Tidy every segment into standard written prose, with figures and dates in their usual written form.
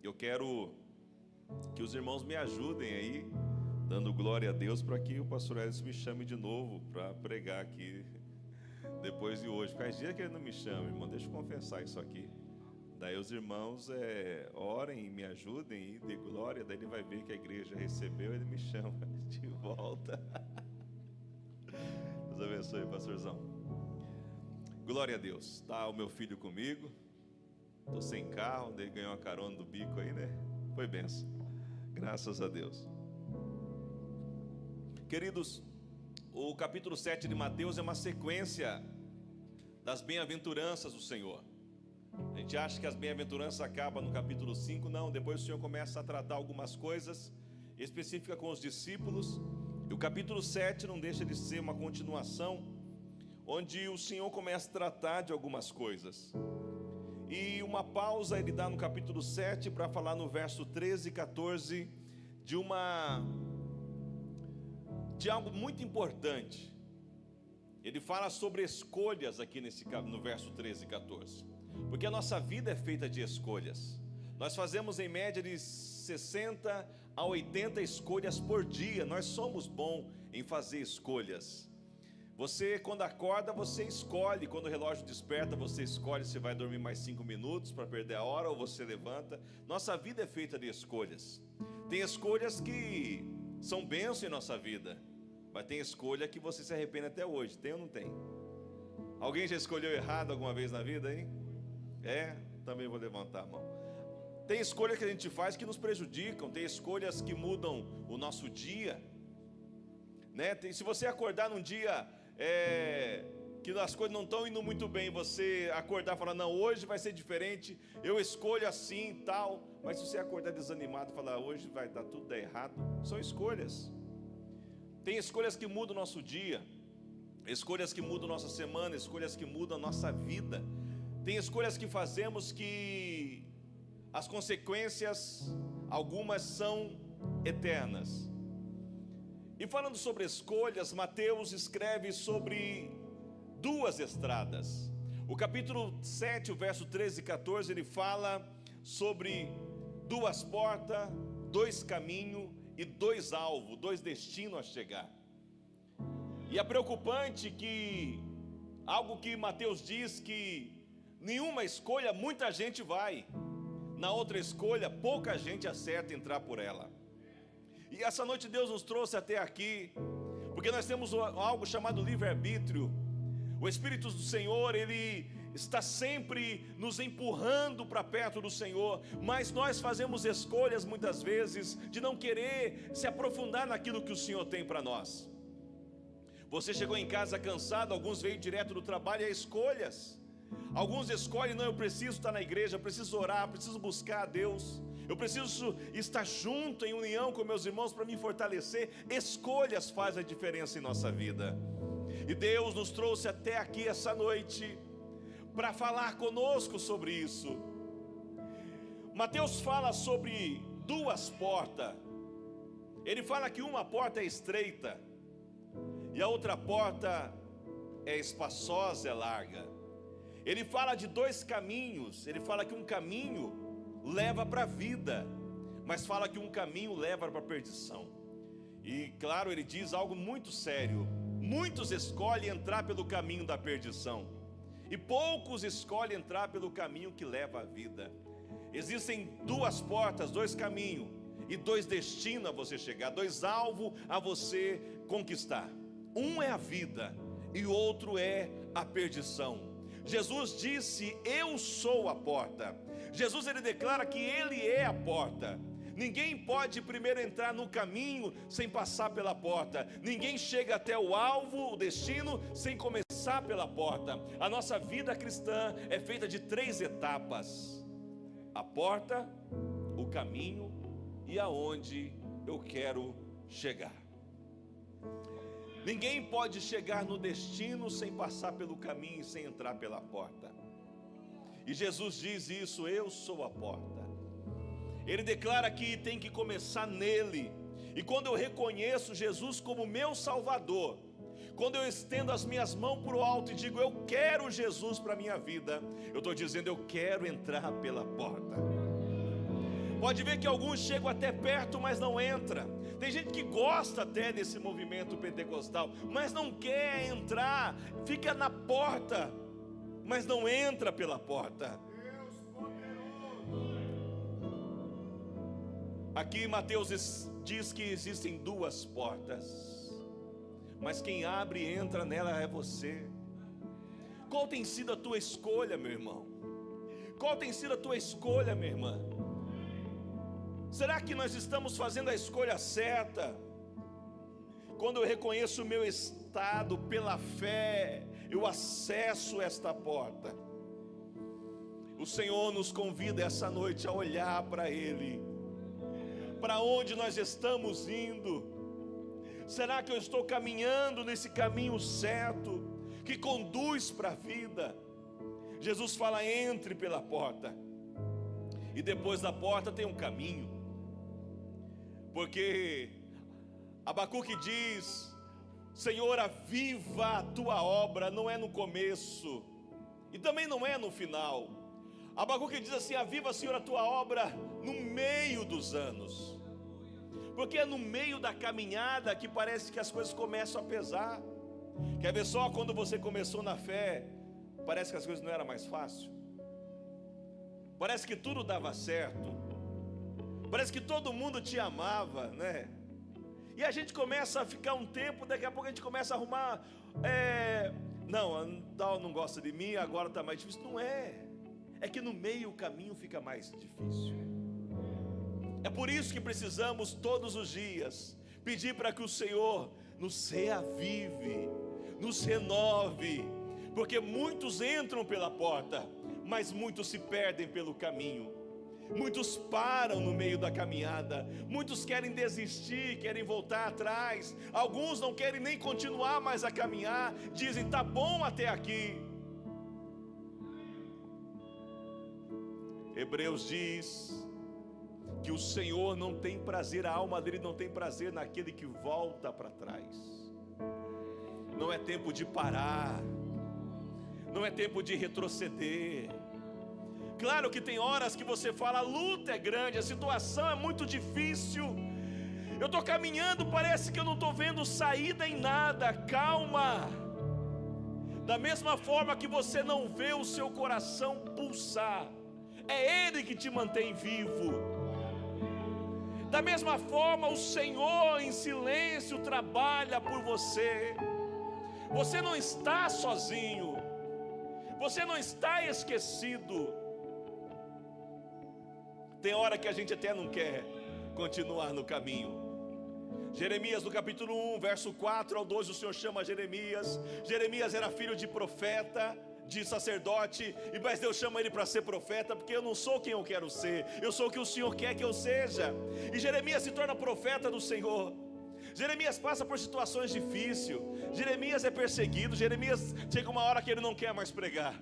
Eu quero que os irmãos me ajudem aí, dando glória a Deus, para que o pastor Edson me chame de novo para pregar aqui depois de hoje. Faz dia que ele não me chama, irmão, deixa eu confessar isso aqui. Daí os irmãos orem e me ajudem e dê glória, daí ele vai ver que a igreja recebeu, ele me chama de volta. Deus abençoe, pastorzão. Glória a Deus. Tá o meu filho comigo. Tô sem carro, daí ganhou uma carona do bico aí, né? Foi benção. Graças a Deus. Queridos, o capítulo 7 de Mateus é uma sequência das bem-aventuranças do Senhor. A gente acha que as bem-aventuranças acabam no capítulo 5, não. Depois o Senhor começa a tratar algumas coisas específicas com os discípulos. E o capítulo 7 não deixa de ser uma continuação, onde o Senhor começa a tratar de algumas coisas. E uma pausa ele dá no capítulo 7 para falar no verso 13 e 14 de algo muito importante. Ele fala sobre escolhas aqui no verso 13 e 14. Porque a nossa vida é feita de escolhas. Nós fazemos em média de 60 a 80 escolhas por dia. Nós somos bons em fazer escolhas. Você, quando acorda, você escolhe. Quando o relógio desperta, você escolhe se vai dormir mais 5 minutos para perder a hora, ou você levanta. Nossa vida é feita de escolhas. Tem escolhas que são bênção em nossa vida, mas tem escolha que você se arrepende até hoje. Tem ou não tem? Alguém já escolheu errado alguma vez na vida, hein? Também vou levantar a mão. Tem escolhas que a gente faz que nos prejudicam. Tem escolhas que mudam o nosso dia, né? Se você acordar num dia que as coisas não estão indo muito bem, você acordar e falar, não, hoje vai ser diferente, eu escolho assim e tal. Mas se você acordar desanimado e falar, hoje vai dar tudo errado, são escolhas. Tem escolhas que mudam o nosso dia, escolhas que mudam nossa semana, escolhas que mudam a nossa vida. Tem escolhas que fazemos que as consequências, algumas são eternas. E falando sobre escolhas, Mateus escreve sobre duas estradas. O capítulo 7, o verso 13 e 14, ele fala sobre duas portas, 2 caminhos e 2 alvos, 2 destinos a chegar. E é preocupante que algo que Mateus diz que nenhuma escolha muita gente vai, na outra escolha pouca gente acerta entrar por ela. E essa noite Deus nos trouxe até aqui, porque nós temos algo chamado livre-arbítrio. O Espírito do Senhor, Ele está sempre nos empurrando para perto do Senhor, mas nós fazemos escolhas muitas vezes de não querer se aprofundar naquilo que o Senhor tem para nós. Você chegou em casa cansado, alguns veio direto do trabalho, é escolhas. Alguns escolhem, não, eu preciso estar na igreja, eu preciso orar, eu preciso buscar a Deus, eu preciso estar junto em união com meus irmãos para me fortalecer. Escolhas fazem a diferença em nossa vida. E Deus nos trouxe até aqui essa noite para falar conosco sobre isso. Mateus fala sobre 2 portas. Ele fala que uma porta é estreita e a outra porta é espaçosa, é larga. Ele fala de 2 caminhos. Ele fala que um caminho leva para a vida, mas fala que um caminho leva para a perdição. E claro, ele diz algo muito sério: muitos escolhem entrar pelo caminho da perdição, e poucos escolhem entrar pelo caminho que leva à vida. Existem 2 portas, 2 caminhos e 2 destinos a você chegar, 2 alvos a você conquistar. Um é a vida e o outro é a perdição. Jesus disse, eu sou a porta. Jesus, ele declara que ele é a porta. Ninguém pode primeiro entrar no caminho sem passar pela porta. Ninguém chega até o alvo, o destino, sem começar pela porta. A nossa vida cristã é feita de 3 etapas: a porta, o caminho e aonde eu quero chegar. Ninguém pode chegar no destino sem passar pelo caminho e sem entrar pela porta. E Jesus diz isso, eu sou a porta. Ele declara que tem que começar nele. E quando eu reconheço Jesus como meu Salvador, quando eu estendo as minhas mãos para o alto e digo, eu quero Jesus para a minha vida, eu estou dizendo, eu quero entrar pela porta. Pode ver que alguns chegam até perto, mas não entra. Tem gente que gosta até desse movimento pentecostal, mas não quer entrar, fica na porta, mas não entra pela porta. Aqui Mateus diz que existem duas portas, mas quem abre e entra nela é você. Qual tem sido a tua escolha, meu irmão? Qual tem sido a tua escolha, minha irmã? Será que nós estamos fazendo a escolha certa? Quando eu reconheço o meu estado pela fé, eu acesso esta porta. O Senhor nos convida essa noite a olhar para Ele. Para onde nós estamos indo? Será que eu estou caminhando nesse caminho certo, que conduz para a vida? Jesus fala: entre pela porta. E depois da porta tem um caminho. Porque Abacuque diz: Senhor, aviva a tua obra. Não é no começo e também não é no final. Abacuque diz assim: aviva, Senhor, a tua obra no meio dos anos. Porque é no meio da caminhada que parece que as coisas começam a pesar. Quer ver só quando você começou na fé, parece que as coisas não eram mais fáceis. Parece que tudo dava certo. Parece que todo mundo te amava, né? E a gente começa a ficar um tempo, daqui a pouco a gente começa a arrumar. Não gosta de mim, agora está mais difícil. Não é. É que no meio o caminho fica mais difícil. É por isso que precisamos todos os dias pedir para que o Senhor nos reavive, nos renove. Porque muitos entram pela porta, mas muitos se perdem pelo caminho. Muitos param no meio da caminhada. Muitos querem desistir, querem voltar atrás. Alguns não querem nem continuar mais a caminhar. Dizem: tá bom até aqui. Hebreus diz que o Senhor não tem prazer, a alma dele não tem prazer naquele que volta para trás. Não é tempo de parar. Não é tempo de retroceder. Claro que tem horas que você fala: a luta é grande, a situação é muito difícil, eu estou caminhando, parece que eu não estou vendo saída em nada. Calma. Da mesma forma que você não vê o seu coração pulsar, é Ele que te mantém vivo. Da mesma forma, o Senhor em silêncio trabalha por você. Você não está sozinho, você não está esquecido. Tem hora que a gente até não quer continuar no caminho. Jeremias no capítulo 1, verso 4 ao 12, o Senhor chama Jeremias. Jeremias era filho de profeta, de sacerdote, mas Deus chama ele para ser profeta, porque eu não sou quem eu quero ser, eu sou o que o Senhor quer que eu seja. E Jeremias se torna profeta do Senhor. Jeremias passa por situações difíceis, Jeremias é perseguido, Jeremias chega uma hora que ele não quer mais pregar.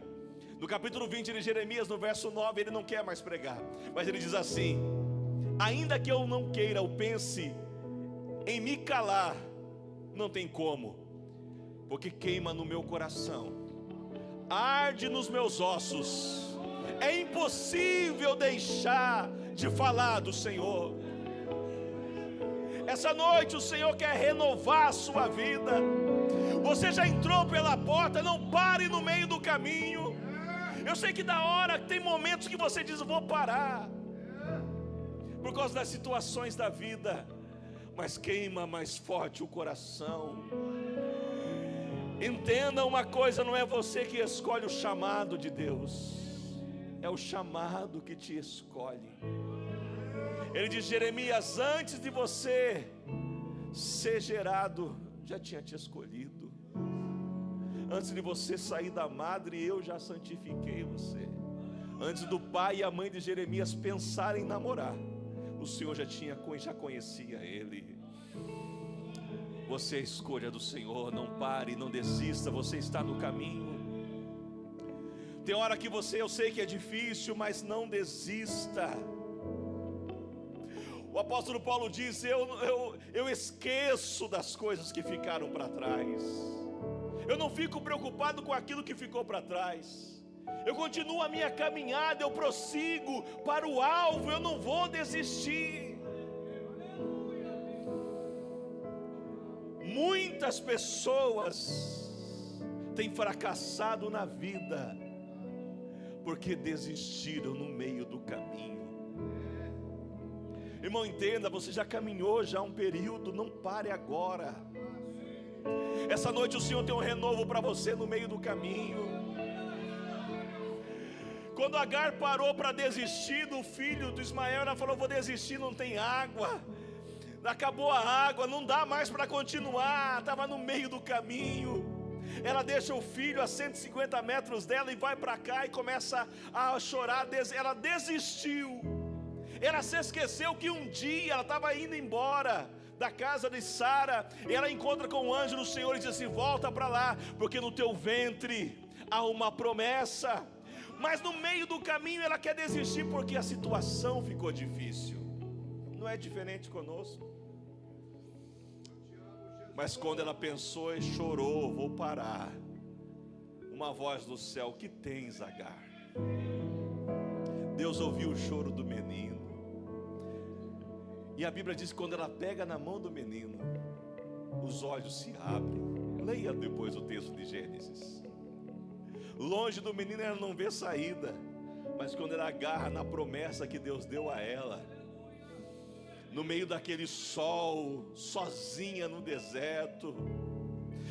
No capítulo 20 de Jeremias, no verso 9, ele não quer mais pregar, mas ele diz assim: ainda que eu não queira ou pense em me calar, não tem como, porque queima no meu coração, arde nos meus ossos, é impossível deixar de falar do Senhor. Essa noite o Senhor quer renovar a sua vida. Você já entrou pela porta, não pare no meio do caminho. Eu sei que da hora, tem momentos que você diz: vou parar, por causa das situações da vida, mas queima mais forte o coração. Entenda uma coisa: não é você que escolhe o chamado de Deus, é o chamado que te escolhe. Ele diz: Jeremias, antes de você ser gerado, já tinha te escolhido. Antes de você sair da madre, eu já santifiquei você. Antes do pai e a mãe de Jeremias pensarem em namorar, o Senhor já conhecia ele. Você é a escolha do Senhor. Não pare, não desista, você está no caminho. Tem hora que eu sei que é difícil, mas não desista. O apóstolo Paulo diz: eu esqueço das coisas que ficaram para trás. Eu não fico preocupado com aquilo que ficou para trás. eu continuo a minha caminhada, eu prossigo para o alvo, eu não vou desistir. Muitas pessoas têm fracassado na vida porque desistiram no meio do caminho. Irmão, entenda, você já caminhou já um período, não pare agora. Essa noite o Senhor tem um renovo para você no meio do caminho. Quando Agar parou para desistir do filho do Ismael, ela falou: vou desistir, não tem água, acabou a água, não dá mais para continuar, estava no meio do caminho. Ela deixa o filho a 150 metros dela e vai para cá e começa a chorar. Ela desistiu, ela se esqueceu que um dia ela estava indo embora da casa de Sara, e ela encontra com o anjo do Senhor e diz assim: volta para lá, porque no teu ventre há uma promessa. Mas no meio do caminho ela quer desistir porque a situação ficou difícil. Não é diferente conosco. Mas quando ela pensou e chorou: vou parar, uma voz do céu: que tens, Agar? Deus ouviu o choro do menino. E a Bíblia diz que quando ela pega na mão do menino, os olhos se abrem. Leia depois o texto de Gênesis. Longe do menino ela não vê saída, mas quando ela agarra na promessa que Deus deu a ela, no meio daquele sol, sozinha no deserto,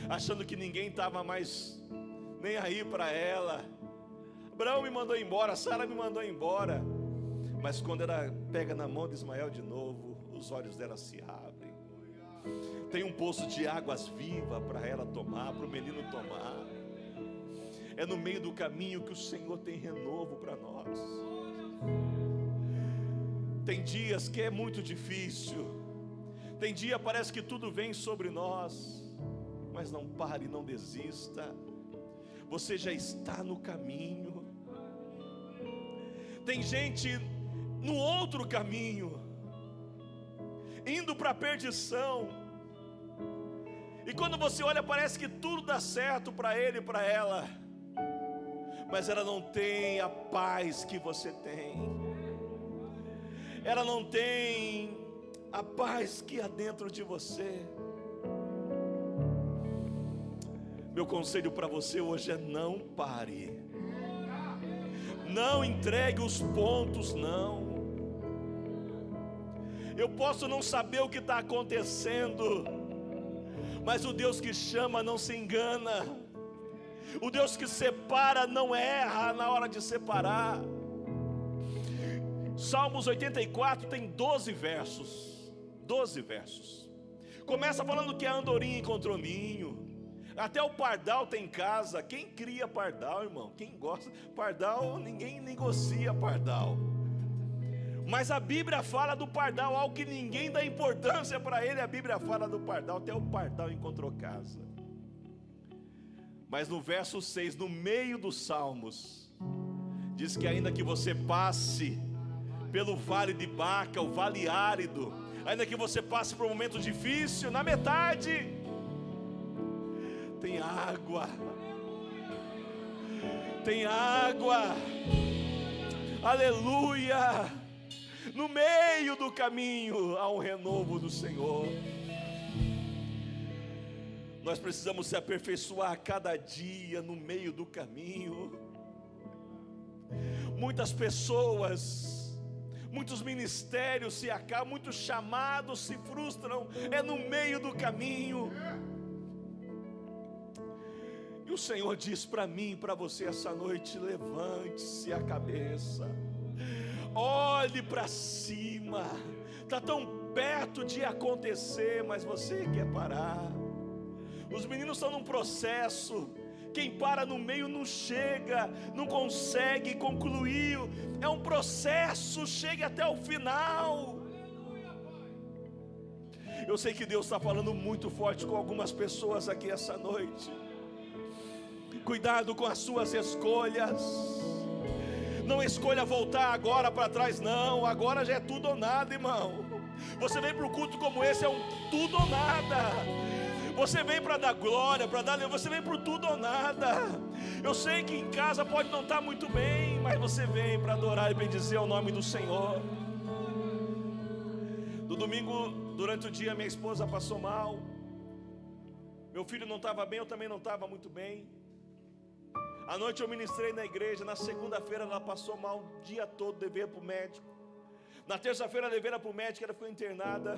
achando que ninguém estava mais nem aí para ela. Abraão me mandou embora, Sara me mandou embora. Mas quando ela pega na mão de Ismael de novo, os olhos dela se abrem. Tem um poço de águas vivas para ela tomar, para o menino tomar. É no meio do caminho que o Senhor tem renovo para nós. Tem dias que é muito difícil, tem dia parece que tudo vem sobre nós, mas não pare, não desista. Você já está no caminho. Tem gente no outro caminho, indo para a perdição, e quando você olha parece que tudo dá certo para ele e para ela, mas ela não tem a paz que você tem. Ela não tem a paz que há dentro de você. Meu conselho para você hoje é: não pare, não entregue os pontos, não. Eu posso não saber o que está acontecendo, mas o Deus que chama não se engana. O Deus que separa não erra na hora de separar. Salmos 84 tem 12 versos. 12 versos. Começa falando que a andorinha encontrou ninho. Até o pardal tem casa. Quem cria pardal, irmão? Quem gosta? Pardal, ninguém negocia pardal. Mas a Bíblia fala do pardal, algo que ninguém dá importância para ele. A Bíblia fala do pardal. Até o pardal encontrou casa. Mas no verso 6, no meio dos Salmos, diz que ainda que você passe pelo vale de Baca, o vale árido, ainda que você passe por um momento difícil, na metade tem água. Tem água. Aleluia. No meio do caminho há um renovo do Senhor. Nós precisamos se aperfeiçoar a cada dia no meio do caminho. Muitas pessoas, muitos ministérios se acabam, muitos chamados se frustram, é no meio do caminho. E o Senhor diz para mim e para você essa noite: levante-se a cabeça, olhe para cima. Está tão perto de acontecer, mas você quer parar. Os meninos estão num processo. Quem para no meio não chega, não consegue concluir. É um processo, chegue até o final. Eu sei que Deus está falando muito forte com algumas pessoas aqui essa noite. Cuidado com as suas escolhas. Não escolha voltar agora para trás, não. Agora já é tudo ou nada, irmão. Você vem para um culto como esse, é um tudo ou nada. Você vem para dar glória, para dar, você vem por tudo ou nada. Eu sei que em casa pode não estar muito bem, mas você vem para adorar e bendizer o nome do Senhor. No domingo, durante o dia, minha esposa passou mal. Meu filho não estava bem, eu também não estava muito bem. À noite eu ministrei na igreja. Na segunda-feira ela passou mal o dia todo, levei para o médico. Na terça-feira levei ela para o médico, ela foi internada.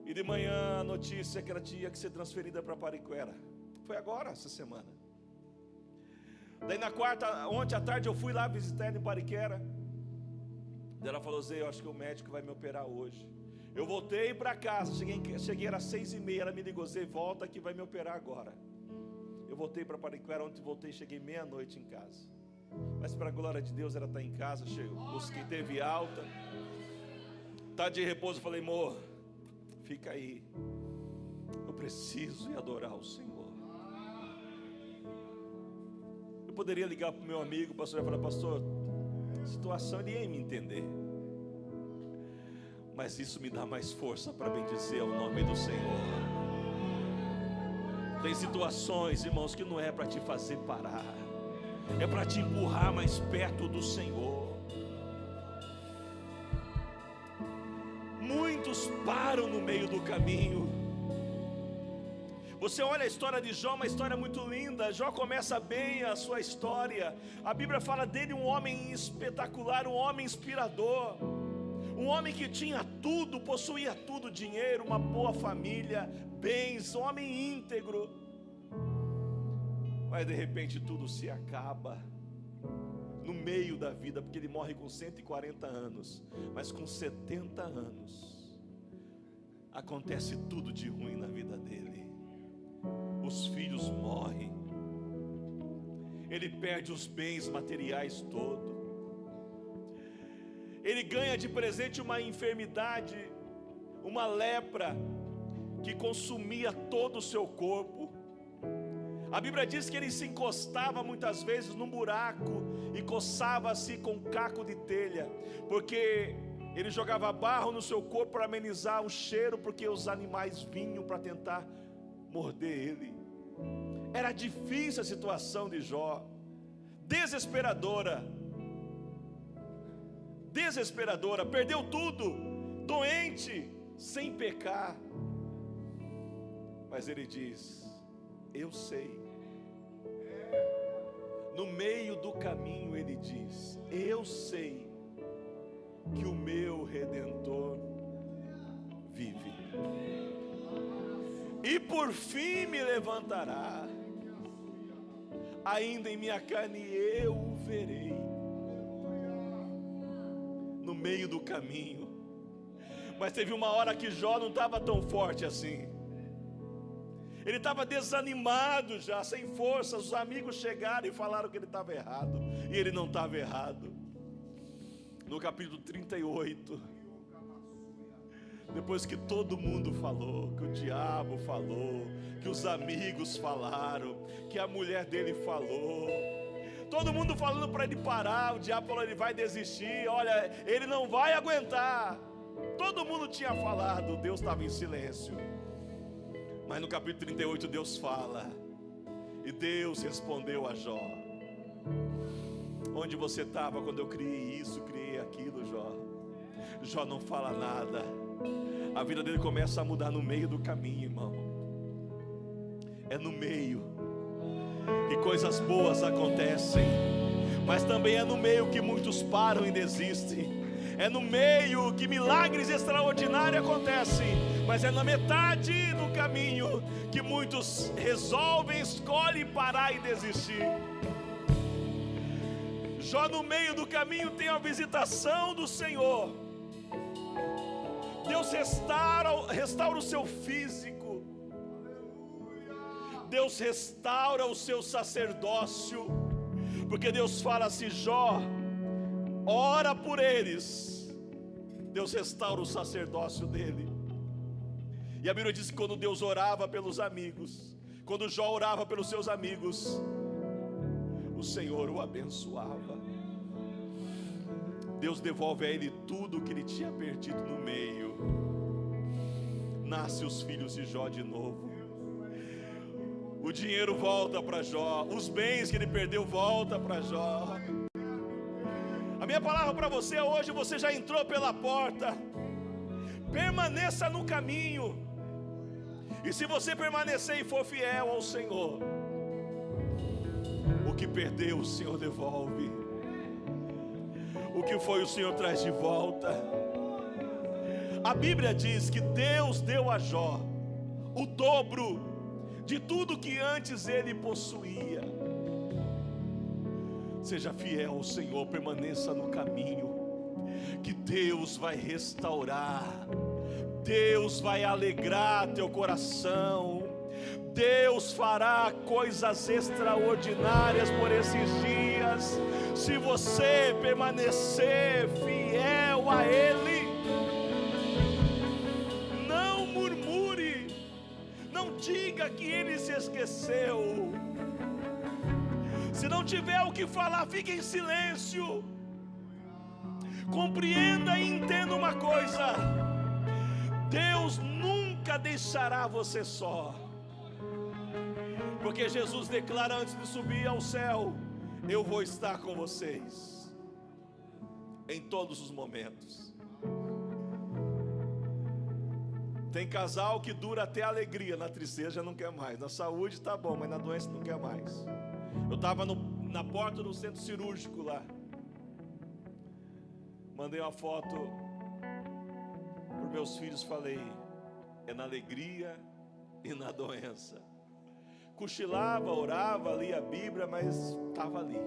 E de manhã a notícia que ela tinha que ser transferida para Pariquera. Foi agora, essa semana. Daí na quarta, ontem à tarde eu fui lá visitar ela em Pariquera. Daí ela falou: Zé, eu acho que o médico vai me operar hoje. Eu voltei para casa, cheguei era 6h30, ela me ligou: Zé, volta que vai me operar agora. Eu voltei para Pariquera, ontem voltei, cheguei meia-noite em casa. Mas para a glória de Deus ela está em casa, busquei, teve alta. Está de repouso, falei: amor, fica aí, eu preciso ir adorar o Senhor. Eu poderia ligar para o meu amigo, o pastor, e falar: pastor, situação, ele ia me entender. Mas isso me dá mais força para bendizer o nome do Senhor. Tem situações, irmãos, que não é para te fazer parar, é para te empurrar mais perto do Senhor. Muitos param no meio do caminho. Você olha a história de Jó, uma história muito linda. Jó começa bem a sua história. A Bíblia fala dele um homem espetacular, um homem inspirador, um homem que tinha tudo, possuía tudo: dinheiro, uma boa família, bens, um homem íntegro. Mas de repente tudo se acaba no meio da vida, porque ele morre com 140 anos, mas com 70 anos acontece tudo de ruim na vida dele. Os filhos morrem, ele perde os bens materiais todos, ele ganha de presente uma enfermidade, uma lepra que consumia todo o seu corpo. A Bíblia diz que ele se encostava muitas vezes num buraco e coçava-se com um caco de telha, porque ele jogava barro no seu corpo para amenizar o cheiro, porque os animais vinham para tentar morder ele. Era difícil a situação de Jó, desesperadora, perdeu tudo, doente, sem pecar. Mas ele diz: eu sei. No meio do caminho ele diz: eu sei que o meu Redentor vive, e por fim me levantará, ainda em minha carne eu o verei. No meio do caminho. Mas teve uma hora que Jó não estava tão forte assim. Ele estava desanimado já, sem forças. Os amigos chegaram e falaram que ele estava errado, e ele não estava errado. No capítulo 38, depois que todo mundo falou, que o diabo falou, que os amigos falaram, que a mulher dele falou, todo mundo falando para ele parar, o diabo falou: ele vai desistir, olha, ele não vai aguentar. Todo mundo tinha falado, Deus estava em silêncio. Mas no capítulo 38 Deus fala, e Deus respondeu a Jó: onde você estava quando eu criei isso, criei aquilo, Jó? Jó não fala nada. A vida dele começa a mudar no meio do caminho, irmão. É no meio que coisas boas acontecem, mas também é no meio que muitos param e desistem. É no meio que milagres extraordinários acontecem, mas é na metade do caminho que muitos resolvem, escolhem parar e desistir. Jó, no meio do caminho, tem a visitação do Senhor. Deus restaura o seu físico, Deus restaura o seu sacerdócio, porque Deus fala assim: Jó, ora por eles. Deus restaura o sacerdócio dele. E a Bíblia diz que quando Deus orava pelos amigos, quando Jó orava pelos seus amigos, o Senhor o abençoava. Deus devolve a ele tudo o que ele tinha perdido no meio. Nasce os filhos de Jó de novo. O dinheiro volta para Jó, os bens que ele perdeu volta para Jó. A minha palavra para você hoje: você já entrou pela porta, permaneça no caminho, e se você permanecer e for fiel ao Senhor, o que perdeu o Senhor devolve, o que foi o Senhor traz de volta. A Bíblia diz que Deus deu a Jó o dobro de tudo que antes ele possuía. Seja fiel ao Senhor, permaneça no caminho, que Deus vai restaurar, Deus vai alegrar teu coração, Deus fará coisas extraordinárias por esses dias, se você permanecer fiel a Ele. Não murmure, não diga que Ele se esqueceu. Se não tiver o que falar, fique em silêncio. Compreenda e entenda uma coisa: Deus nunca deixará você só, porque Jesus declara antes de subir ao céu: eu vou estar com vocês em todos os momentos. Tem casal que dura até a alegria, na tristeza já não quer mais, na saúde está bom, mas na doença não quer mais. Eu estava na porta do centro cirúrgico lá, mandei uma foto para os meus filhos, falei: é na alegria e na doença. Cochilava, orava, lia a Bíblia, mas estava ali,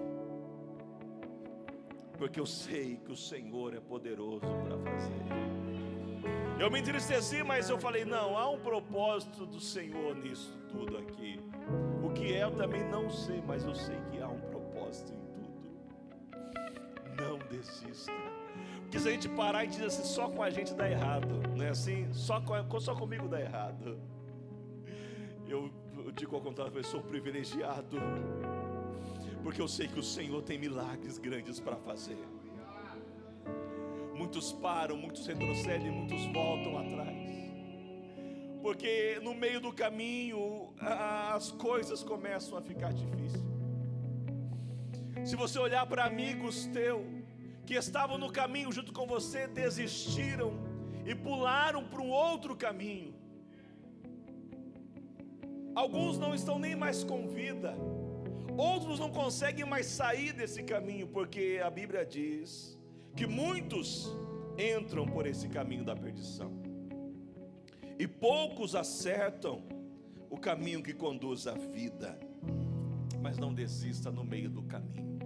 porque eu sei que o Senhor é poderoso para fazer. Eu me entristeci, mas eu falei: não, há um propósito do Senhor nisso tudo aqui. O que é eu também não sei, mas eu sei que há um propósito em tudo. Não desista, porque se a gente parar e dizer assim, só com a gente dá errado, não é assim? Só comigo dá errado. Eu digo ao contrário, eu sou privilegiado, porque eu sei que o Senhor tem milagres grandes para fazer. Muitos param, muitos retrocedem, muitos voltam atrás, porque no meio do caminho as coisas começam a ficar difíceis. Se você olhar para amigos teus que estavam no caminho junto com você, desistiram e pularam para um outro caminho. Alguns não estão nem mais com vida, outros não conseguem mais sair desse caminho, porque a Bíblia diz que muitos entram por esse caminho da perdição, e poucos acertam o caminho que conduz à vida. Mas não desista no meio do caminho.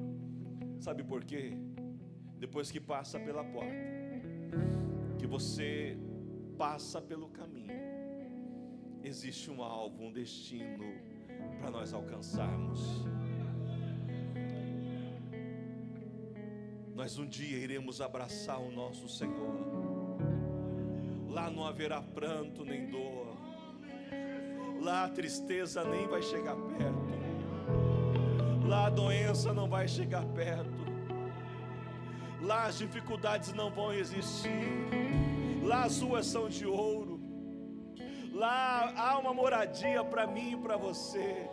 Sabe por quê? Depois que passa pela porta, que você passa pelo caminho, existe um alvo, um destino para nós alcançarmos. Nós um dia iremos abraçar o nosso Senhor. Lá não haverá pranto nem dor, lá a tristeza nem vai chegar perto, lá a doença não vai chegar perto, lá as dificuldades não vão existir, lá as ruas são de ouro, lá há uma moradia para mim e para você.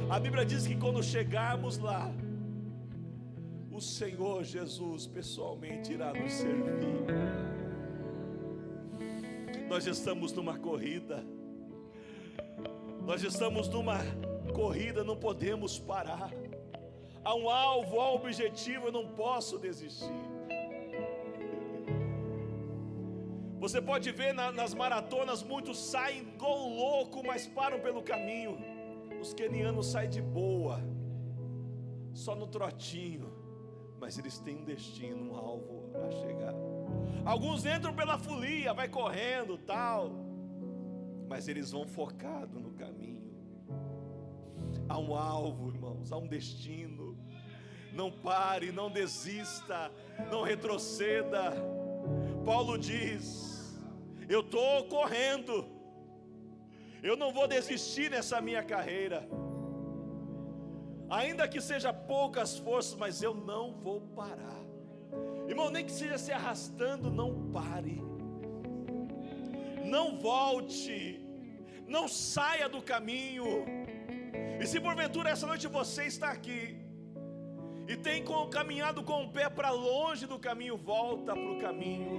A Bíblia diz que quando chegarmos lá, o Senhor Jesus pessoalmente irá nos servir. Nós estamos numa corrida, não podemos parar. Há um alvo, há um objetivo, eu não posso desistir. Você pode ver nas maratonas, muitos saem igual louco, mas param pelo caminho. Os quenianos saem de boa, só no trotinho, mas eles têm um destino, um alvo a chegar. Alguns entram pela folia, vai correndo tal, mas eles vão focado no caminho. Há um alvo, irmãos, há um destino. Não pare, não desista, não retroceda. Paulo diz: eu estou correndo, eu não vou desistir nessa minha carreira, ainda que seja poucas forças, mas eu não vou parar. Irmão, nem que seja se arrastando, não pare, não volte, Não saia do caminho. E se porventura essa noite você está aqui e tem caminhado com o pé para longe do caminho, volta para o caminho.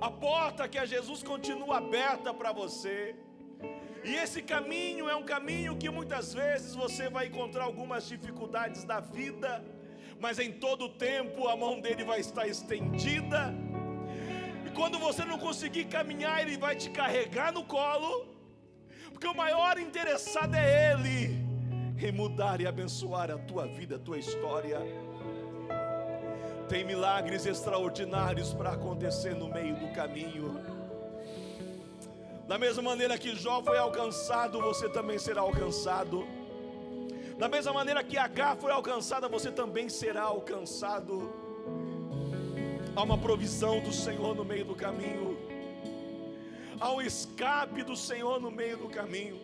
A porta que é Jesus continua aberta para você. E esse caminho é um caminho que muitas vezes você vai encontrar algumas dificuldades da vida, mas em todo tempo a mão dele vai estar estendida. E quando você não conseguir caminhar, ele vai te carregar no colo, porque o maior interessado é ele em mudar e abençoar a tua vida, a tua história. Tem milagres extraordinários para acontecer no meio do caminho. Da mesma maneira que Jó foi alcançado, você também será alcançado. Da mesma maneira que Agar foi alcançada, você também será alcançado. Há uma provisão do Senhor no meio do caminho. Há um escape do Senhor no meio do caminho.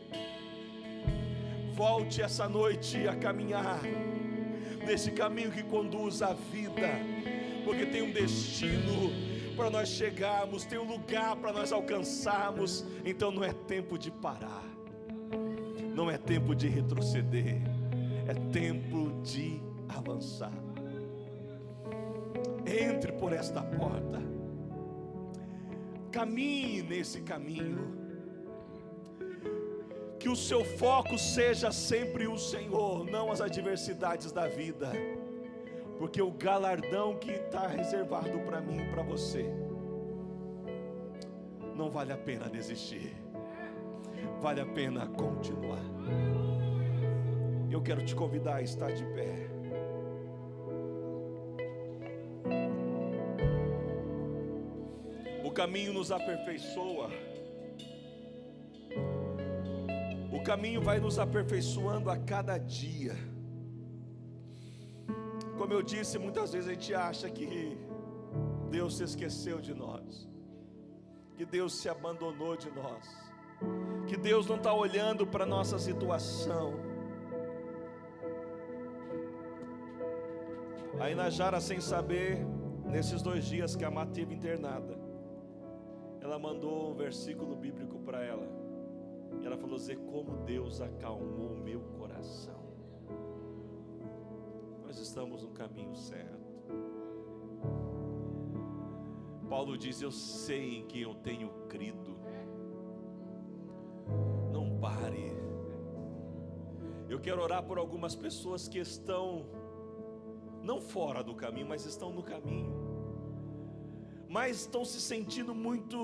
Volte essa noite a caminhar nesse caminho que conduz à vida, porque tem um destino para nós chegarmos, tem um lugar para nós alcançarmos. Então não é tempo de parar, não é tempo de retroceder, é tempo de avançar. Entre por esta porta, caminhe nesse caminho, que o seu foco seja sempre o Senhor, não as adversidades da vida, porque o galardão que está reservado para mim e para você, não vale a pena desistir, vale a pena continuar. Eu quero te convidar a estar de pé. O caminho nos aperfeiçoa. O caminho vai nos aperfeiçoando a cada dia. Como eu disse, muitas vezes a gente acha que Deus se esqueceu de nós, que Deus se abandonou de nós, que Deus não está olhando para a nossa situação. Aí Najara, sem saber, nesses 2 dias que a Má teve internada, ela mandou um versículo bíblico para ela. E ela falou: Zé, como Deus acalmou o meu coração. Nós estamos no caminho certo. Paulo diz: eu sei em quem eu tenho crido. Não pare. Eu quero orar por algumas pessoas que estão não fora do caminho, mas estão no caminho, mas estão se sentindo muito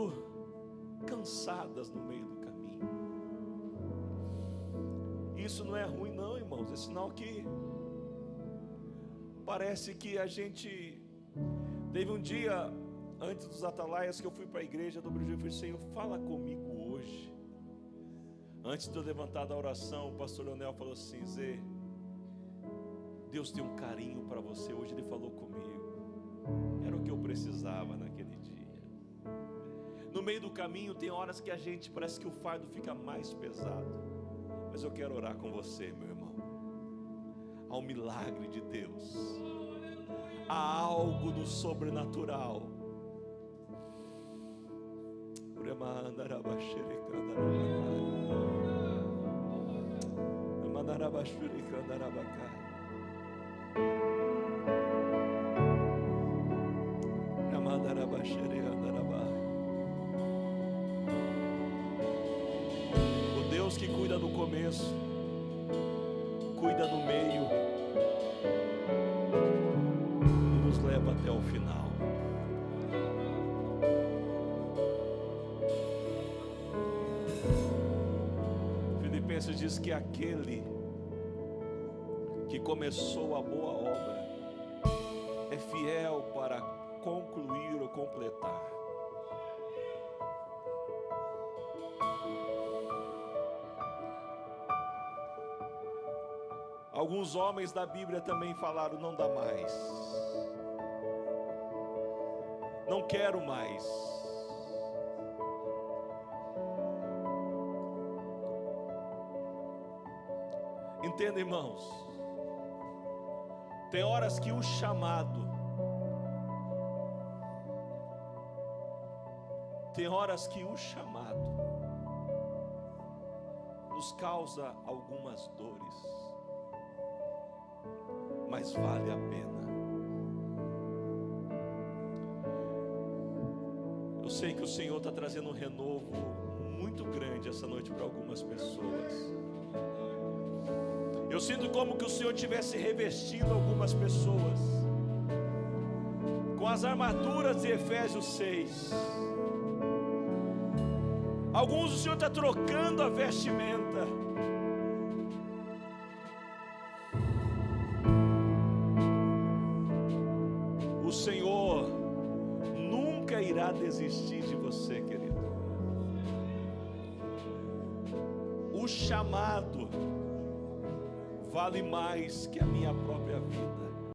cansadas no meio do caminho. Isso não é ruim não, irmãos, é sinal que parece que a gente teve um dia antes dos atalaias que eu fui para a igreja, dobrei o joelho e falei: Senhor, fala comigo hoje. Antes de eu levantar da oração, o pastor Leonel falou assim: Zé, Deus tem um carinho para você. Hoje ele falou comigo. Era o que eu precisava naquele dia. No meio do caminho tem horas que a gente parece que o fardo fica mais pesado, mas eu quero orar com você, meu irmão. Há um milagre de Deus, há algo do sobrenatural. O Deus que cuida do começo, cuida do meio e nos leva até o final. Filipenses diz que aquele que começou a boa obra é fiel para concluir ou completar. Alguns homens da Bíblia também falaram: não dá mais, não quero mais. Entenda, irmãos, tem horas que o chamado, nos causa algumas dores, mas vale a pena. Eu sei que o Senhor está trazendo um renovo muito grande essa noite para algumas pessoas. Eu sinto como que o Senhor estivesse revestindo algumas pessoas com as armaduras de Efésios 6. Alguns o Senhor está trocando a vestimenta. O Senhor nunca irá desistir de você, querido. O chamado vale mais que a minha própria vida.